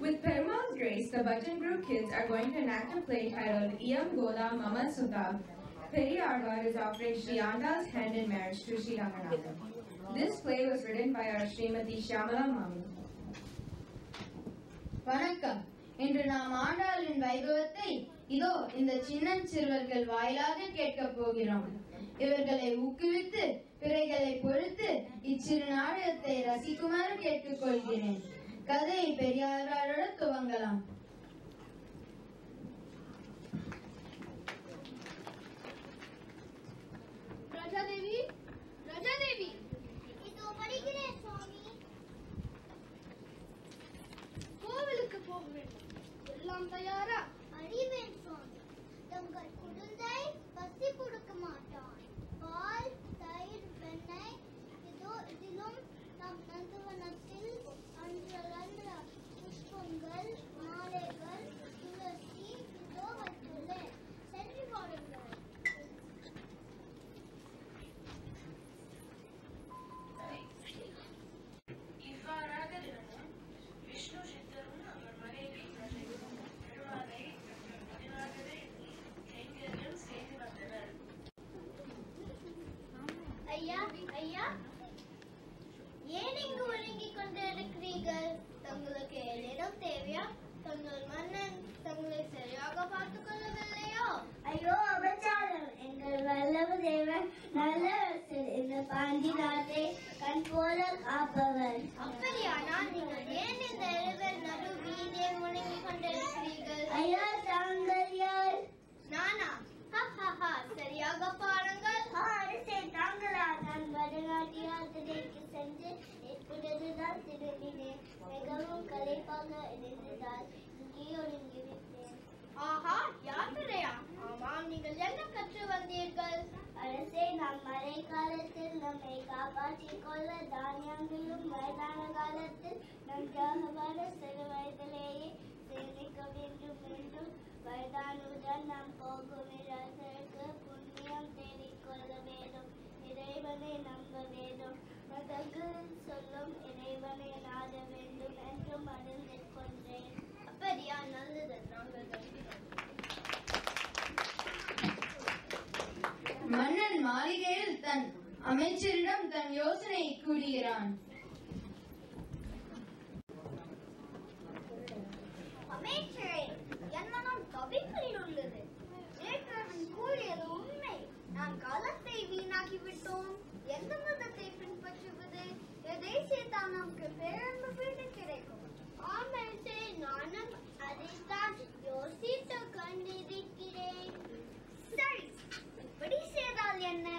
With Perumal's grace, the Button Group kids are going to enact a play titled Iyam Goda Mama Sudha. Periyargar is offering Sri Andal's hand in marriage to Sri Ranganathan. This play was written by our Srimati Shyamala Mami. வணக்கம். இன்று நாம் ஆண்டாளின் வைபவத்தை இதோ இந்த சின்னஞ்சிறுவர்கள் வாயிலாக கேட்கப் போகிறோம். இவர்களை ஊக்குவித்து பிறைகளை பொறுத்து இச்சிறு நாடகத்தை ரசிக்குமாறு கேட்டுக்கொள்கிறேன். கதையை பெரியாரோட துவங்கலாம். ராஜாதேவி, ராஜாதேவி, இதோ வருகிறேன் சுவாமி. கோவிலுக்கு போக வேண்டும். எல்லாம் தயாரா? அறிவேன் சுவாமி. தங்கள் குழந்தை பசி கொடுக்க மாட்டான். பால், தயிர், வெண்ணெய் இதோ இதிலும் நம் நந்தவனத்தில் அன்றலன்ற புஷ்பங்கள், மாலைகள், துளசி இதோ வைத்துள்ளேன். சென்று பாருங்கள். இவ்வாறாக தினமும் விஷ்ணு சித்தரும் அவர் மனைவி பெருமாளை பதினாகவே கைங்கரியம் செய்து வந்தனர். ஐயா, ஐயா, ஏன் இங்கு ஒழுங்கிக் கொண்டிருக்கிறீர்கள்? தங்களுக்கு ஏதேனும் தேவையா? தங்கள் மன்னன் தங்களை சரியாக பார்த்துக் கொள்ளவில்லையோ? ஐயோ அபச்சாரம்! எங்கள் வல்லவ தேவன் நல்லரசர். இந்த பாண்டி நாட்டை கண் போல காப்பவர். அப்படியானால் நீங்கள் ஏன் இந்த எழுவர் நடு வீதியை முழங்கிக் கொண்டிருக்கிறீர்கள்? ஐயா, தாங்கள் யார்? நானா? சரியாக பாருங்கள். அரசே, தாங்களா? நான் வடநாட்டு யாத்திரைக்கு சென்று எப்பொழுதுதான் திரும்பினேன். மிகவும் களைப்பாக இருந்ததால் இங்கே ஒழுங்கிவிட்டேன். ஆஹா, யாத்திரையா? ஆமாம், நீங்கள் என்ன கற்று வந்தீர்கள்? அரசே, நாம் மழை காலத்தில் நம்மை காப்பாற்றிக் கொள்ள தானியங்களும் வயதான காலத்தில் நன்றாக சிறு வயதிலேயே சேமிக்க வேண்டும் என்றும் வயதானுடன் நாம் போகும் இடத்திற்கு புண்ணியம் தேடிக்கொள்ள வேண்டும். இறைவனை நம்ப வேண்டும். மதங்கள் சொல்லும் இறைவனை நாட வேண்டும் என்றும் அறிந்து கொண்டேன். அப்படியா? நல்லது. நாங்கள் மன்னன் மாளிகையில் தன் அமைச்சரிடம் தன் யோசனை கூறுகிறான். அமைச்சரே, என் மனம் தவிப்பில் உள்ளது. நேற்றவன் கூறியது உண்மை. நாம் காலத்தை வீணாக்கி விட்டோம். எந்த மதத்தை பின்பற்றுவது? எதை சேர்த்தால் நமக்கு பேரன்பு வீடு கிடைக்கும்? அமைச்சரே, நானும் அதைத்தான் யோசித்து கொண்டிருக்கிறேன். சரி, இப்படி செய்தால் என்ன?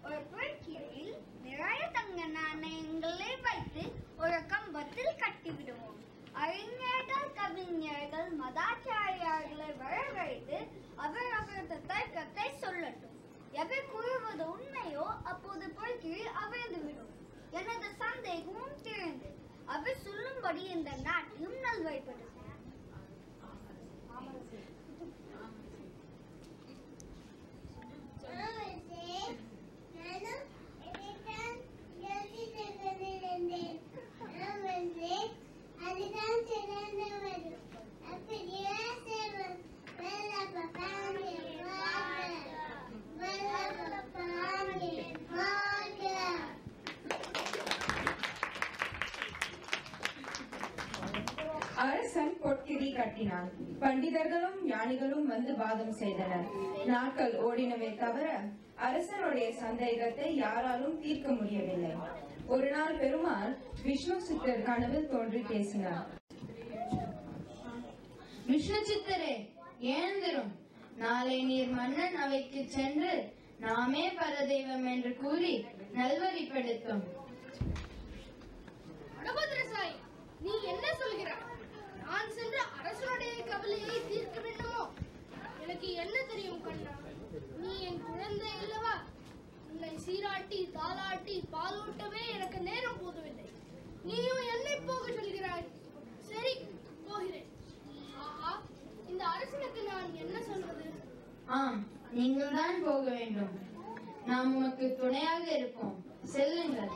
ஒரு பொற்கீழில் நிறைய தங்க நாணயங்களை வைத்து ஒரு கம்பத்தில் கட்டிவிடுவோம். அறிஞர்கள், கவிஞர்கள், மதாச்சாரியார்களை வரவழைத்து அவரவரது தர்க்கத்தை சொல்லட்டும். எவை கூறுவது உண்மையோ அப்போது பொறுக்கில் அவிழ்ந்துவிடும். எனது சந்தேகமும் தீர்ந்து அவர் சொல்லும்படி இந்த நாட்டையும் நல்வழிப்படுத்தும். அதுதான் சிறந்த வரும். அப்படியே அரசன் பொற்கிழி கட்டினான். பண்டிதர்களும் ஞானிகளும் வந்து வாதம் செய்தனர். நாட்கள் ஓடினவே தவிர அரசனுடைய சந்தேகத்தை யாராலும் தீர்க்க முடியவில்லை. ஒரு நாள் பெருமாள் விஷ்ணு சித்தர் கனவில் தோன்றி பேசினார். விஷ்ணு சித்தரே, எழுந்திரும். நாளை நீர் மன்னன் அவைக்கு சென்று நாமே பரதெய்வம் என்று கூறி நல்வழிப்படுத்தும். நீ என்ன சொல்கிறாய்? நான் சென்று அரசனுடைய கவலையை தீர்க்க வேண்டுமோ? எனக்கு என்ன தெரியும் கண்ணா? நீ என் குழந்தை அல்லவா? உன்னை சீராட்டி தாளாட்டி பாலூட்டவே எனக்கு நேரம் போதவில்லை. நீயும் என்னை போக சொல்கிறாய். சரி, போகிறேன். ஆஹா, இந்த அரசனுக்கு நான் என்ன சொல்வது? ஆம், நீங்கள் தான் போக வேண்டும். நாம் உமக்கு துணையாக இருப்போம். செல்லுங்கள்.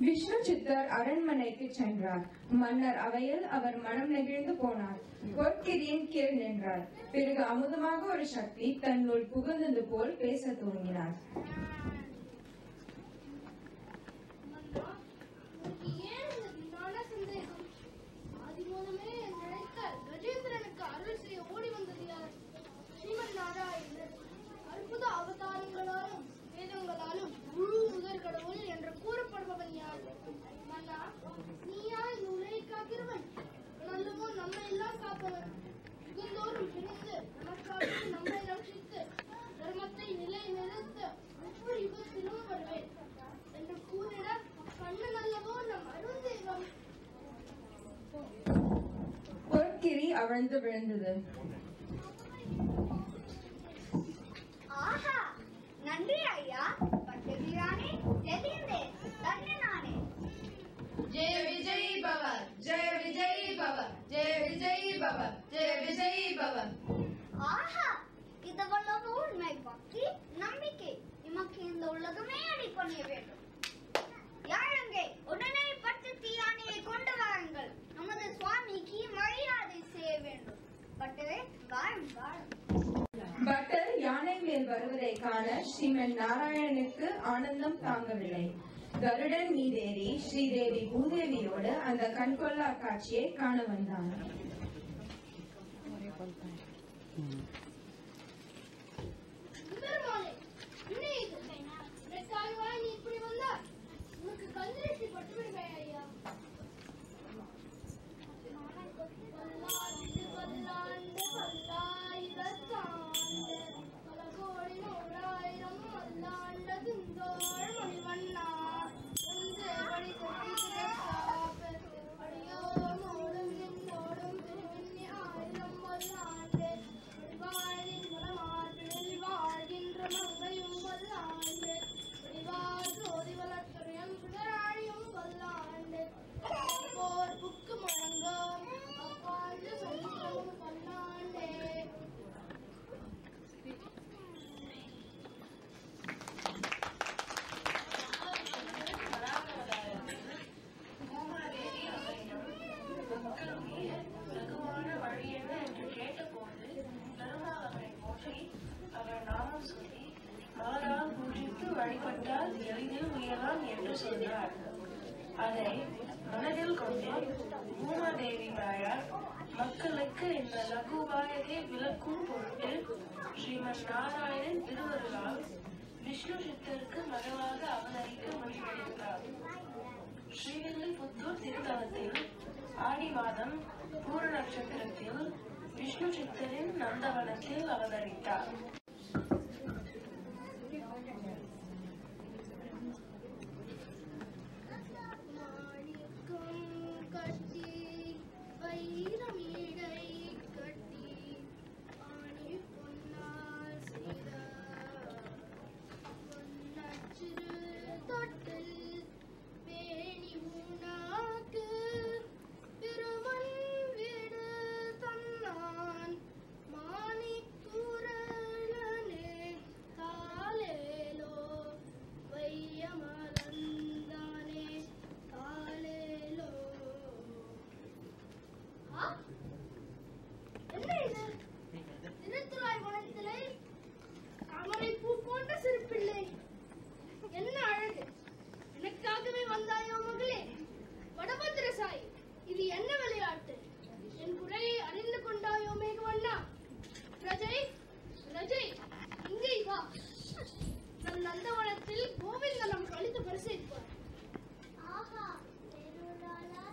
விஷ்ணு சித்தர் அரண்மனைக்கு சென்றார். மன்னர் அவையில் அவர் மனம் நெகிழ்ந்து போனார். பொற்கிரியின் கீழ் நின்றார். பிறகு அமுதமாக ஒரு சக்தி தன்னுள் புகுந்தது போல் பேச துவங்கினார். கஜேந்திரனுக்கு அருள் செய்ய ஓடி வந்தது யார்? ஸ்ரீமன் நாராயணர். அற்புத அவதாரங்களாலும் வேதங்களாலும் முழு முதற் கடவுள் என்று கூறப்படுபவன் யார்? மன்னா, நீயா இந்த உலகை காக்கிறவன்? நல்லவோ நம்மை எல்லாம் காப்பவன். யுகந்தோறும் பிரிந்து நமக்காக நம்மை ரட்சித்து தர்மத்தை நிலை நிறுத்த ஒவ்வொரு யுகத்திலும் வருவேன் என்று கூறின கண்ணன் அல்லவோ நம் அருள் தெய்வம். பொற்கிரி அவிழ்ந்து விழுந்தது. ஆஹா, நன்றி ஐயா. பட்டவீரானே, தெரிந்தேன், தன்யனானே. ஜெய விஜய் பவ, ஜெய விஜய் பவ, ஜெய விஜய் பவ, ஜெய விஜய் பவ. ஆஹா, இதுவல்லது உண்மை பக்தி நம்பிக்கை. நமக்கு இந்த உலகமே அடிப்பணிய வேண்டும். யாருங்கே உடனே பட்டத்து யானையை கொண்டு வாருங்கள். நமது சுவாமிக்கு மரியாதை செய்ய வேண்டும். பட்டவே வாரும் வாரும். பட்டர் யானை மேல் வருவதை காண ஸ்ரீமன் நாராயணனுக்கு ஆனந்தம் தாங்கவில்லை. கருடன் மீதேறி ஸ்ரீதேவி பூதேவியோடு அந்த கண்கொள்ளா காட்சியை காண வந்தான். சுந்தரமானே, என்ன இது? எனக்காகவா நீ இப்படி வந்தாய்? உனக்கு கல்லிருட்டி பட்டுவிடுவே ஐயா. பல்லாண்டு பல்லாண்டு பல்லாயிரத்தாண்டு பல கோடி நூறாயிரம் பல்லாண்டு திந்தோள் மணிவண்ணா ஒன்று வழி தொட்டி அடியோடும் நின்னோடும் திருவண்ணி ஆயிரம் பல்லாண்டு வாழ்கின்ற மலமாற்றில் வாழ்கின்ற மங்கையும் பல்லாண்டு வடிவார் ஜோதி வளர்த்துறையும் சுடராணியும் பல்லாண்டு போர் புக்கு முழங்கும் அப்பாண்டு சொல்லும் பல்லாண்டே. பூமாதேவி அவரிடம் மக்களுடைய லகுவான வழி என்ன என்று கேட்டபோது பெருமாள் அவரை போற்றி அவர் நாமம் சொல்லி மலரால் பூஜித்து வழிபட்டால் எளிதில் உயரலாம் என்று சொன்னார். அதை மனதில் கொண்டு பூமாதேவி தாயார் மக்களுக்கு இந்த லகுவாயத்தை விளக்கும் பொருட்டு ஸ்ரீமன் நாராயணன் திருவருளால் விஷ்ணு சித்தருக்கு மகளாக அவதரிக்க முடிவெடுத்தார். ஸ்ரீவில்லிபுத்தூர் திருத்தலத்தில் ஆடி மாதம் பூர நட்சத்திரத்தில் விஷ்ணு சித்தரின் நந்தவனத்தில் அவதரித்தார். கட்டி வைரம் இடை கட்டி ஆணி பொன்னார் செய்த பொன்னச்சிறு தொட்டில் பேணி உனாக்கு திருமண் வீடு தன்னான் மாணிக்குரலனே காலேலோ வையமலந்தானே காலேலோ. என்ன இது? திருத்துறாய் வனத்திலே தாமரை பூ போன்ற சிறு பிள்ளை. என்ன அழகு! எனக்காகவே வந்தாயோ மகளே? வடபத்திரசாயி, இது என்ன விளையாட்டு? என் குறையை அறிந்து கொண்டாயோ மேகவண்ணா? ரஜை ரஜை, இங்கே வா. நம் நந்தவனத்தில் கோவிந்தனம் கழித்து பரிசீலிப்பார். ஆஹா, பெருளாளா,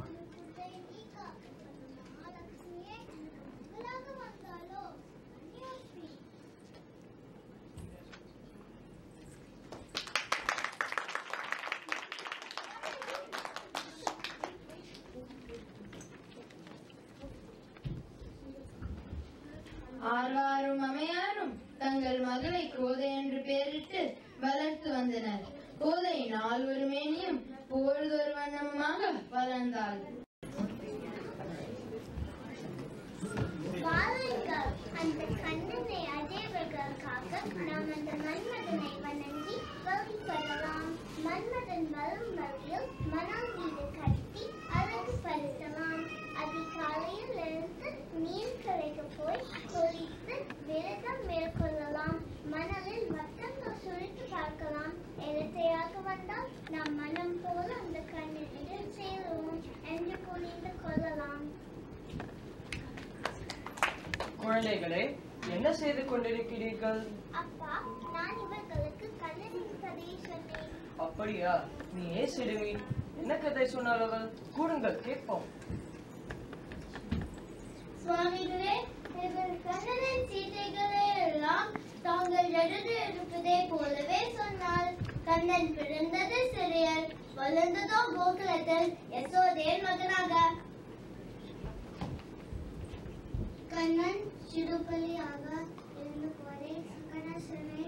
இந்த குட்டை நீ காக்கப்படும் மகாலட்சுமியே மகளாக வந்தாலோ அந்நியோஸ்மி. ஆழ்வாரும் அமையாரும் தங்கள் மகளை கோதை என்று பெயரிட்டு வளர்த்து வந்தனர். கோதை நாள் ஒரு மேனியும் பொழுதொரு வண்ணமுமாக வளர்ந்தாள். வாருங்கள், அந்த கண்ணனை அடைவதற்காக நாம் அந்த மன்மதனை வணங்கி வழிபடலாம். மன்மதன் வரும் வழியில் மணல் வீடு கட்டி அழகு படுத்தலாம். அதிகாலையில் இருந்து நீர் கரைக்கு போய் குளித்து விரதம் மேற்கொள்ளலாம். மணலில் வட்டங்கள் சுழித்து பார்க்கலாம். இடத்தையாக வந்தால் நம் மனம் போல அந்த கண்ணில் சேருவோம் என்று புரிந்து கொள்ளலாம். குழந்தைகளே, என்ன செய்து கொண்டிருக்கிறீர்கள்? அப்பா, நான் இவர்களுக்கு கண்ணனின் கதையை சொன்னேன். அப்படியா? நீ ஏன் சிறுமி, என்ன கதை சொன்னார் அவள்? கூடுங்கள், கேட்போம். சுவாமிகளே, இவர் கண்ணனின் சீதைகளை எல்லாம் தாங்கள் எழுதி இருப்பதை போலவே சொன்னார். கண்ணன் பிறந்தது சிறியர், வளர்ந்ததோ கோகுலத்தில் யசோதையின் மகனாக. கண்ணன் சிறுபலியாக இருந்த போதே சுகணசனை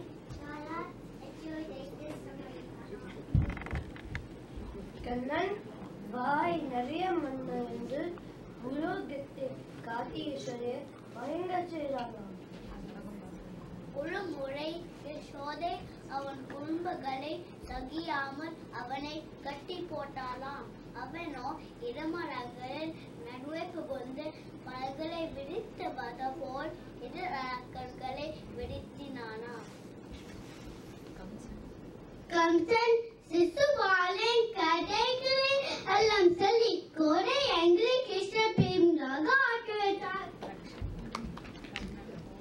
கண்ணன் வாய் நிறைய மண்ணறிந்து உலோகத்தை காட்டியேஸ்வரே மயங்க செய்தானாம். ஒரு முறை யசோதை அவன் குறும்புகளை சகியாமல் அவனை கட்டி போட்டாளாம். அவனோ இடமரங்களில் நடுவே புகுந்து பல்களை விரித்தவது போல் இரு கண்களை விரித்தினானாம். கம்சன் சிசுபாலன் கதைகளை எல்லாம் சொல்லி கோடை எங்களை கிருஷ்ண பீம்காக ஆக்கிவிட்டார்.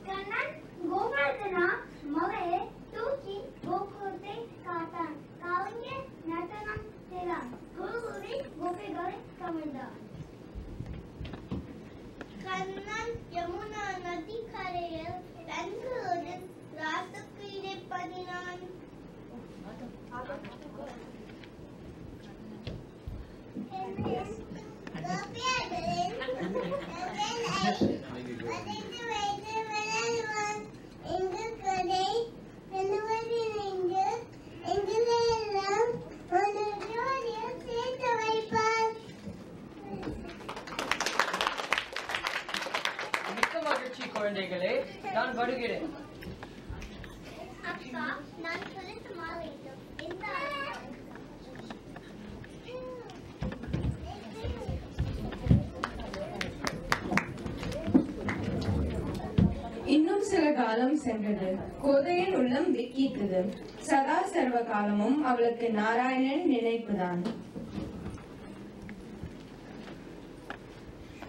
கண்ணன் கோவர்தனா மகளை தூக்கி கோகுலத்தை காத்தான். கவிஞர் நடனம் செய்தான். குருகுரி கோபிகளை கவிழ்ந்தார். கண்ணன் யமுனா நதி கரையில் பெண்களுடன் ராசக்கிரீடை பண்ணினான். மிக்க மகிழ்ச்சி குழந்தைகளே, நான் வருகிறேன். அப்பா, நான் குளித்து மாறிட்டோம். இந்த இன்னும் சில காலம் சென்றது. கோதையின் உள்ளம் விக்கித்தது. சதா சர்வ காலமும் அவளுக்கு நாராயணன் நினைப்புதான்.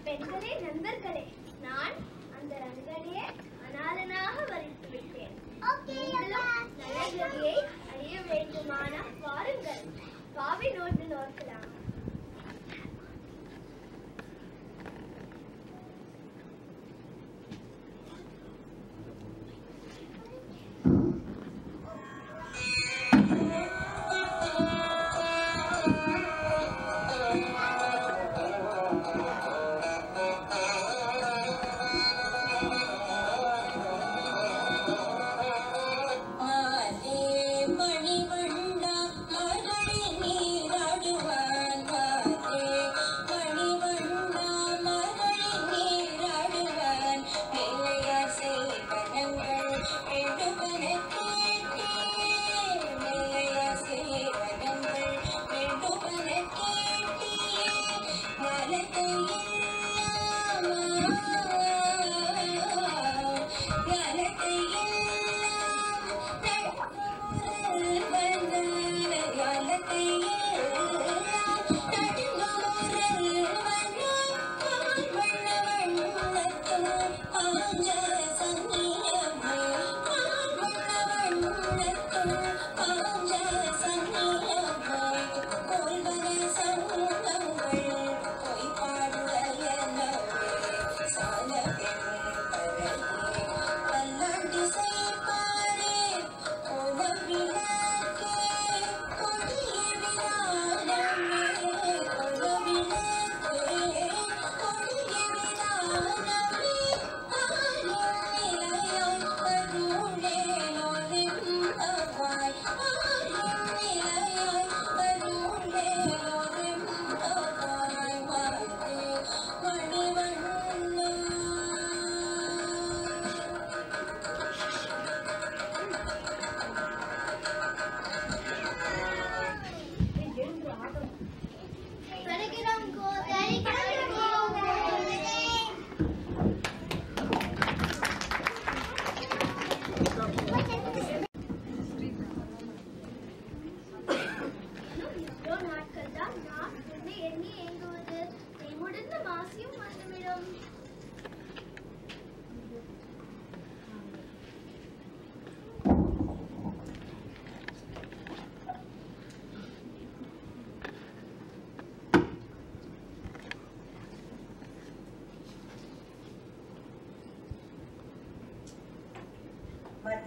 பெண்களே, நண்பர்களே, நான் அந்த ரங்கனையே அநாதனாக வரித்து விட்டேன். நலகதியை அறிய வேண்டுமானால் வாருங்கள், பாவி நோட்டு நோக்கலாம். மணிவண்ணா மழை நீராட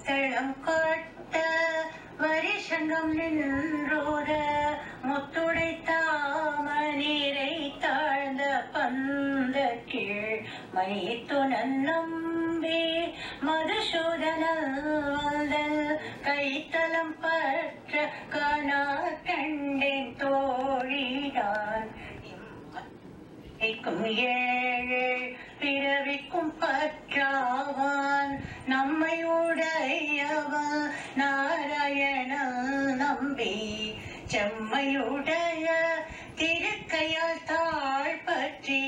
கைத்தளம் காட்ட வருஷங்கம் நின்றோர முத்துடை தாமநீரை தாழ்ந்த பந்த கீழ் மைத்துனன் நம்பி மதுசூதனல் வந்தல் கைத்தளம் பற்ற காணா கண்டேன் தோழிதான் ஏழு பிறவிக்கும் பற்றாவான் நம்மை உடையவன் நாராயணன் நம்பி செம்மையுடைய திருக்கையால் தாழ் பற்றி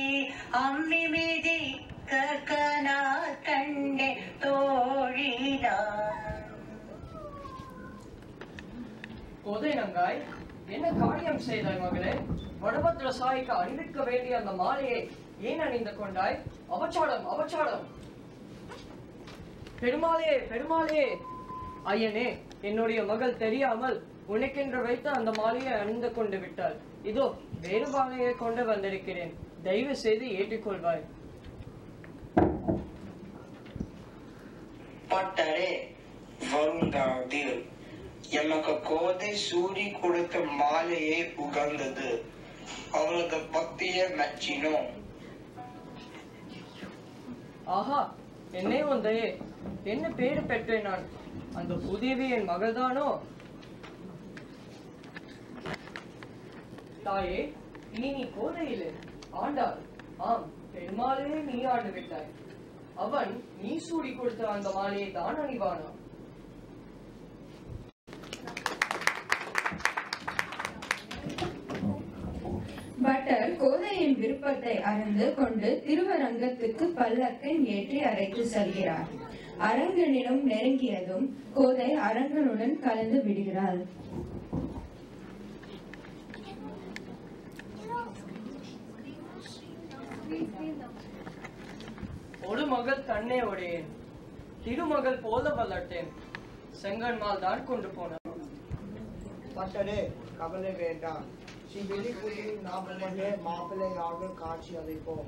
அம்மி மிதிக்க கனா கண்டே தோழிதான். கோதை நங்காய், என்ன காரியம் செய்தாய் மகளே? வடபத்திர சாய்க்கு அணிவிக்க வேண்டிய அந்த மாலையை ஏன் அணிந்து கொண்டாய்? அபச்சாரம், அபச்சாரம்! பெருமாளே, பெருமாளே! ஐயனே, என்னுடைய மகள் தெரியாமல் உனக்கென்று வைத்த அந்த மாலையை அணிந்து கொண்டு விட்டாள். இதோ வேறு மாலையை கொண்டு வந்திருக்கிறேன். தயவு செய்து ஏற்றுக்கொள்வாய். பட்டரே, வருந்தாதீர். எமக்கு கோதை சூரி கொடுத்த மாலையை உகந்தது. அவளது பக்தியை மெச்சினோம். ஆஹா, என்னே வந்தையே, என்ன பேரு பெற்றேன் நான்? அந்த புதியவி என் மகள்தானோ? தாயே, இனி நீ கோதையிலே ஆண்டாள். ஆம், பெருமாளே நீ ஆண்டு விட்டாய். அவன் நீ சூடி கொடுத்த அந்த மாலையை தான் அணிவானா? பட்டர் கோதையின் விருப்பத்தை அறிந்து கொண்டு திருவரங்கத்துக்கு பல்லக்கன் ஏற்றி அழைத்து செல்கிறார். அரங்கனிடம் நெருங்கியதும் கோதை அரங்கனுடன் கலந்து விடுகிறாள். ஒரு மகள் தன்னே உடையேன், திருமகள் போல வளர்த்தேன். செங்கன்மால் தான் கொண்டு போனான். பட்டரே, கவலை வேண்டாம். சிபிலி குடியில் நாம் மாப்பிள்ளையாக காட்சி அளிப்போம்.